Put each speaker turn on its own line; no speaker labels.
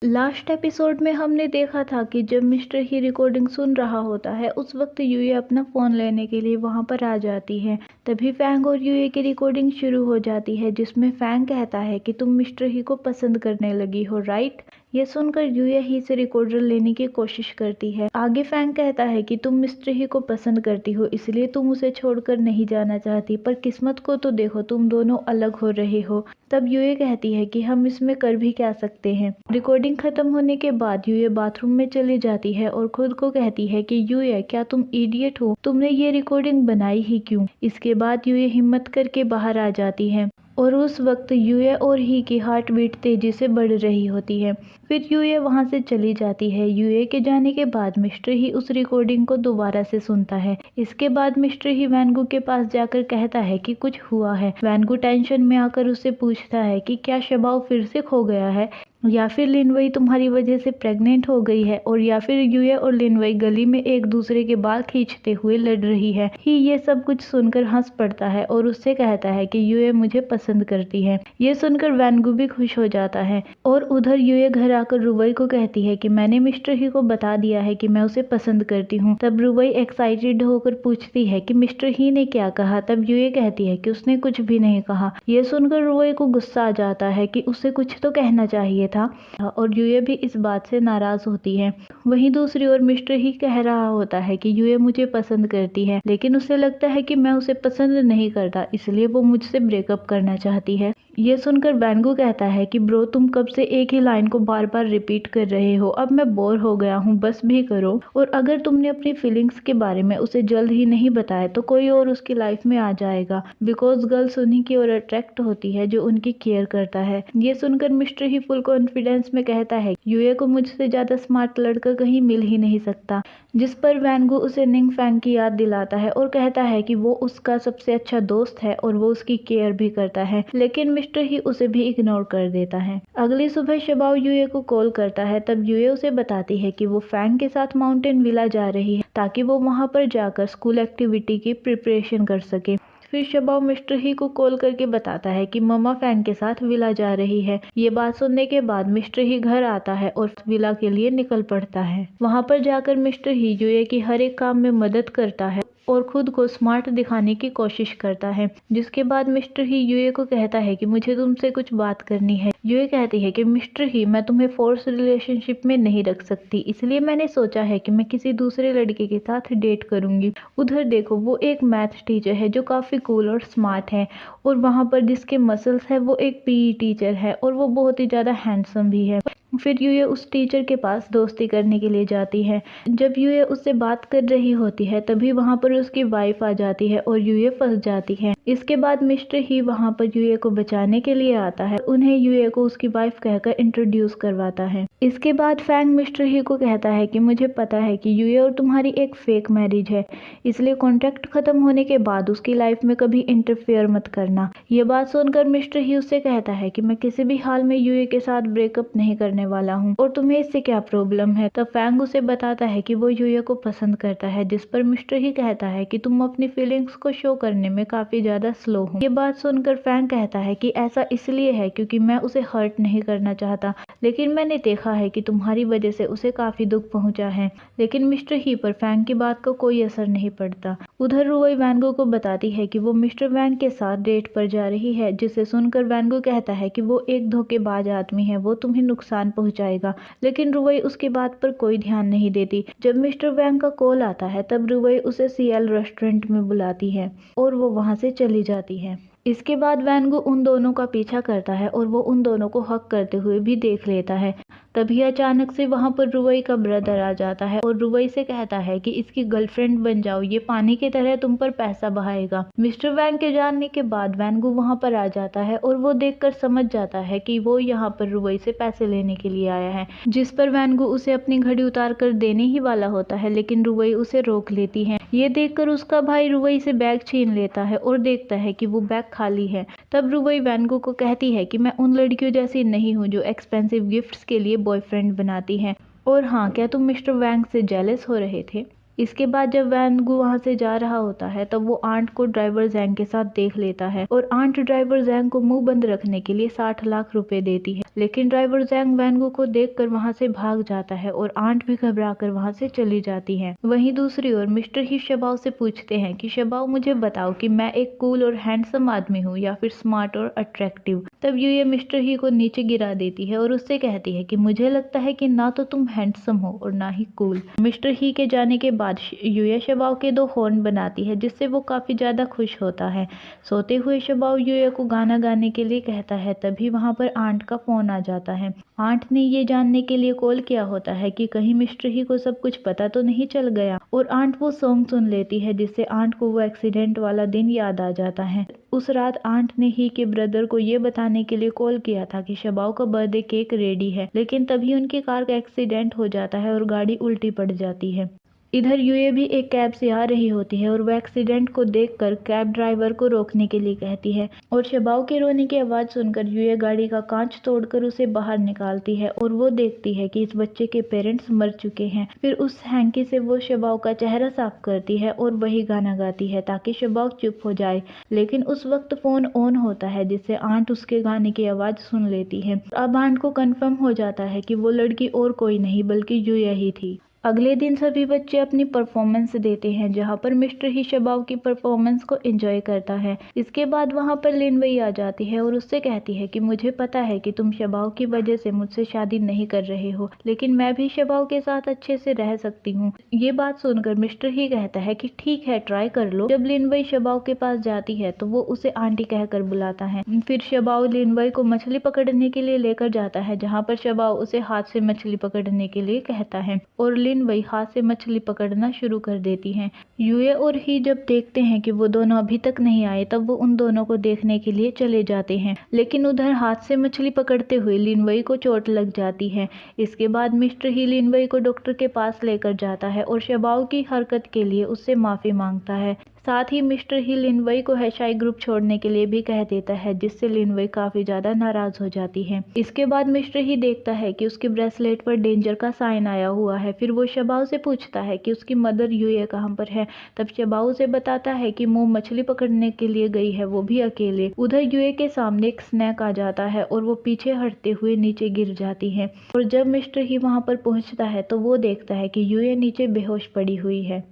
Last episode में हमने देखा था कि जब मिस्टर ही रिकॉर्डिंग सुन रहा होता है उस वक्त यूए अपना फ़ोन लेने के लिए वहां पर आ जाती है। तभी फैंग और यूए की रिकॉर्डिंग शुरू हो जाती है जिसमें फैंग कहता है कि तुम मिस्टर ही को पसंद करने लगी हो, राइट। ये सुनकर यूए ही से रिकॉर्डर लेने की कोशिश करती है। आगे फैंग कहता है कि तुम मिस्टर ही को पसंद करती हो इसलिए तुम उसे छोड़कर नहीं जाना चाहती, पर किस्मत को तो देखो, तुम दोनों अलग हो रहे हो। तब यूए कहती है कि हम इसमें कर भी क्या सकते हैं। रिकॉर्डिंग खत्म होने के बाद यूए बाथरूम में चली जाती है और खुद को कहती है कि यूए, क्या तुम इडियट हो, तुमने ये रिकॉर्डिंग बनाई ही क्यों। इसके बाद यूए हिम्मत करके बाहर आ जाती है और उस वक्त यूए और ही की हार्ट बीट तेजी से बढ़ रही होती है। फिर यूए वहां से चली जाती है। यूए के जाने के बाद मिस्टर ही उस रिकॉर्डिंग को दोबारा से सुनता है। इसके बाद मिस्टर ही वैनगू के पास जाकर कहता है कि कुछ हुआ है। वैनगू टेंशन में आकर उससे पूछता है कि क्या शबाव फिर से खो गया है, या फिर लिनवई तुम्हारी वजह से प्रेग्नेंट हो गई है, और या फिर यूए और लिनवई गली में एक दूसरे के बाल खींचते हुए लड़ रही है। ही ये सब कुछ सुनकर हंस पड़ता है और उससे कहता है कि यूए मुझे पसंद करती है। ये सुनकर वैनगू भी खुश हो जाता है और उधर यूए घर आकर रुवई को कहती है कि मैंने मिस्टर ही को बता दिया है कि मैं उसे पसंद करती हूँ। तब रुवई एक्साइटेड होकर पूछती है कि मिस्टर ही ने क्या कहा। तब यूए कहती है कि उसने कुछ भी नहीं कहा। यह सुनकर रुवई को गुस्सा आ जाता है कि उसे कुछ तो कहना चाहिए था और यूए भी इस बात से नाराज होती है। वहीं दूसरी ओर मिस्टर ही कह रहा होता है कि यूए मुझे पसंद करती है, लेकिन उसे लगता है कि मैं उसे पसंद नहीं करता, इसलिए वो मुझसे ब्रेकअप करना चाहती है। ये सुनकर वैनगू कहता है कि ब्रो, तुम कब से एक ही लाइन को बार बार रिपीट कर रहे हो, अब मैं बोर हो गया हूँ, बस भी करो। और अगर तुमने अपनी फीलिंग्स के बारे में उसे जल्द ही नहीं बताया तो कोई और उसकी लाइफ में आ जाएगा, बिकॉज गर्ल्स उन्हीं की ओर अट्रैक्ट होती है जो उनकी केयर करता है। ये सुनकर मिस्टर ही फुल कॉन्फिडेंस में कहता है यूए को मुझसे ज्यादा स्मार्ट लड़का कहीं मिल ही नहीं सकता। जिस पर वैनगू उसे निंग फैंग की याद दिलाता है और कहता है कि वो उसका सबसे अच्छा दोस्त है और वो उसकी केयर भी करता है, लेकिन मिस्टर ही उसे भी इग्नोर कर देता है। अगली सुबह शबाओ यूए को कॉल करता है। तब यूए उसे बताती है कि वो फैंग के साथ माउंटेन विला जा रही है ताकि वो वहां पर जाकर स्कूल एक्टिविटी की प्रिपरेशन कर सके। फिर शबाओ मिस्टर ही को कॉल करके बताता है कि ममा फैंग के साथ विला जा रही है। ये बात सुनने के बाद मिस्टर ही घर आता है और विला के लिए निकल पड़ता है। वहां पर जाकर मिस्टर ही यूए की हर एक काम में मदद करता है और खुद को स्मार्ट दिखाने की कोशिश करता है। जिसके बाद मिस्टर ही यूए को कहता है कि मुझे तुमसे कुछ बात करनी है। यूए कहती है कि मिस्टर ही, मैं तुम्हें फोर्स रिलेशनशिप में नहीं रख सकती, इसलिए मैंने सोचा है कि मैं किसी दूसरे लड़के के साथ डेट करूंगी। उधर देखो, वो एक मैथ टीचर है जो काफी कूल और स्मार्ट है, और वहां पर जिसके मसल्स है वो एक पीई टीचर है और वो बहुत ही ज्यादा हैंडसम भी है। फिर यूए उस टीचर के पास दोस्ती करने के लिए जाती है। जब यूए उससे बात कर रही होती है तभी वहां पर उसकी वाइफ आ जाती है और यूए फंस जाती है। इसके बाद मिस्टर ही वहां पर यूए को बचाने के लिए आता है, उन्हें यूए को उसकी वाइफ कहकर इंट्रोड्यूस करवाता है। इसके बाद फैंग मिस्टर ही को कहता है कि मुझे पता है कि यूए और तुम्हारी एक फेक मैरिज है, इसलिए कॉन्ट्रैक्ट खत्म होने के बाद उसकी लाइफ में कभी इंटरफेयर मत करना। ये बात सुनकर मिस्टर ही उससे कहता है कि मैं किसी भी हाल में यूए के साथ ब्रेकअप नहीं करने वाला हूँ और तुम्हें इससे क्या प्रॉब्लम है। तब फैंग उसे बताता है कि वो यूए को पसंद करता है, जिस पर मिस्टर ही कहता है कि तुम अपनी फीलिंग्स को शो करने में काफी ज्यादा स्लो हो। ये बात सुनकर फैंग कहता है कि ऐसा इसलिए है क्योंकि मैं उसे हर्ट नहीं करना चाहता, लेकिन मैंने देखा है कि तुम्हारी वजह से उसे काफी दुख पहुंचा है। लेकिन मिस्टर ही पर फैंग की बात का कोई असर नहीं पड़ता। उधर रुई वैनगो को बताती है कि वो मिस्टर वैंग के साथ डेट पर जा रही है, जिसे सुनकर वैनगो कहता है कि वो एक धोखेबाज आदमी है, वो तुम्हें नुकसान पहुंचाएगा। लेकिन रुई उसकी बात पर कोई ध्यान नहीं देती। जब मिस्टर वैंग का कॉल आता है तब रुई उसे सीएल रेस्टोरेंट में बुलाती है और वो वहां से चली जाती है। इसके बाद वैनगो उन दोनों का पीछा करता है और वो उन दोनों को हक करते हुए भी देख लेता है। तभी अचानक से वहां पर रुई का ब्रदर आ जाता है और रुई से कहता है कि इसकी गर्लफ्रेंड बन जाओ, ये पानी की तरह तुम पर पैसा बहाएगा। मिस्टर वैंग के जानने के बाद वैनगो वहां पर आ जाता है और वो देखकर समझ जाता है कि वो यहाँ पर रुई से पैसे लेने के लिए आया है, जिस पर वैनगो उसे अपनी घड़ी उतार कर देने ही वाला होता है, लेकिन रुई उसे रोक लेती है। ये देखकर उसका भाई रुई से बैग छीन लेता है और देखता है कि वो बैग खाली है। तब रुई वैनगो को कहती है कि मैं उन लड़कियों जैसी नहीं हूँ जो एक्सपेंसिव गिफ्ट्स के लिए बॉयफ्रेंड बनाती हैं, और हाँ, क्या तुम मिस्टर वैंग से जेलस हो रहे थे। इसके बाद जब वैनगू वहां से जा रहा होता है तब वो आंट को ड्राइवर जैंग के साथ देख लेता है और आंट ड्राइवर जैंग को मुंह बंद रखने के लिए 60 लाख रुपए देती है। लेकिन ड्राइवर जैंग वैनगो को देखकर वहां से भाग जाता है और आंट भी घबराकर वहां से चली जाती है। वहीं दूसरी ओर मिस्टर ही शबाओ से पूछते हैं कि शबाओ मुझे बताओ कि मैं एक कूल और हैंडसम आदमी हूँ या फिर स्मार्ट और अट्रैक्टिव। तब यूए मिस्टर ही को नीचे गिरा देती है और उससे कहती है कि मुझे लगता है कि ना तो तुम हैंडसम हो और ना ही कूल। मिस्टर ही के जाने के बाद यूए शबाओ के 2 हॉर्न बनाती है जिससे वो काफी ज्यादा खुश होता है। सोते हुए शबाओ यूए को गाना गाने के लिए कहता है। तभी वहां पर आंट का फोन आ जाता है। आंट ने ये जानने के लिए कॉल किया होता है कि कहीं मिस्टर ही को सब कुछ पता तो नहीं चल गया, और आंट वो सॉन्ग सुन लेती है जिससे आंट को वो एक्सीडेंट वाला दिन याद आ जाता है। उस रात आंट ने ही के ब्रदर को ये बताने के लिए कॉल किया था कि शबाओ का बर्थडे केक रेडी है, लेकिन तभी उनकी कार का एक्सीडेंट हो जाता है और गाड़ी उल्टी पड़ जाती है। इधर यूए भी एक कैब से आ रही होती है और वह एक्सीडेंट को देखकर कैब ड्राइवर को रोकने के लिए कहती है, और शबाओ के रोने की आवाज सुनकर यूए गाड़ी का कांच तोड़कर उसे बाहर निकालती है और वो देखती है कि इस बच्चे के पेरेंट्स मर चुके हैं। फिर उस हैंकी से वो शबाओ का चेहरा साफ करती है और वही गाना गाती है ताकि शबाओ चुप हो जाए, लेकिन उस वक्त फोन ऑन होता है जिससे आंट उसके गाने की आवाज सुन लेती है। अब आंट को कंफर्म हो जाता है कि वो लड़की और कोई नहीं बल्कि यूए ही थी। अगले दिन सभी बच्चे अपनी परफॉर्मेंस देते हैं जहां पर मिस्टर ही शबाओ की परफॉर्मेंस को एंजॉय करता है। इसके बाद वहां पर लिन वई आ जाती है और उससे कहती है कि मुझे पता है कि तुम शबाओ की वजह से मुझसे शादी नहीं कर रहे हो, लेकिन मैं भी शबाओ के साथ अच्छे से रह सकती हूँ। ये बात सुनकर मिस्टर ही कहता है कि ठीक है, ट्राई कर लो। जब लिन वई शबाओ के पास जाती है तो वो उसे आंटी कहकर बुलाता है। फिर शबाओ लिन वई को मछली पकड़ने के लिए लेकर जाता है जहाँ पर शबाओ उसे हाथ से मछली पकड़ने के लिए कहता है और वही हाथ से मछली पकड़ना शुरू कर देती हैं। यूए और ही जब देखते हैं कि वो दोनों अभी तक नहीं आए तब वो उन दोनों को देखने के लिए चले जाते हैं, लेकिन उधर हाथ से मछली पकड़ते हुए लिनवई को चोट लग जाती है। इसके बाद मिस्टर ही लिनवई को डॉक्टर के पास लेकर जाता है और शबाओ की हरकत के लिए उससे माफी मांगता है। साथ ही मिस्टर ही लिनवई को हेशाई ग्रुप छोड़ने के लिए भी कह देता है जिससे लिनवई काफी ज्यादा नाराज हो जाती है। इसके बाद मिस्टर ही देखता है कि उसके ब्रेसलेट पर डेंजर का साइन आया हुआ है। फिर वो शबाओ से पूछता है कि उसकी मदर यूए कहाँ पर है। तब शबाओ से बताता है कि वो मछली पकड़ने के लिए गई है, वो भी अकेले। उधर यूए के सामने एक स्नैक आ जाता है और वो पीछे हटते हुए नीचे गिर जाती है, और जब मिस्टर ही वहां पर पहुंचता है तो वो देखता है कि यूए नीचे बेहोश पड़ी हुई है।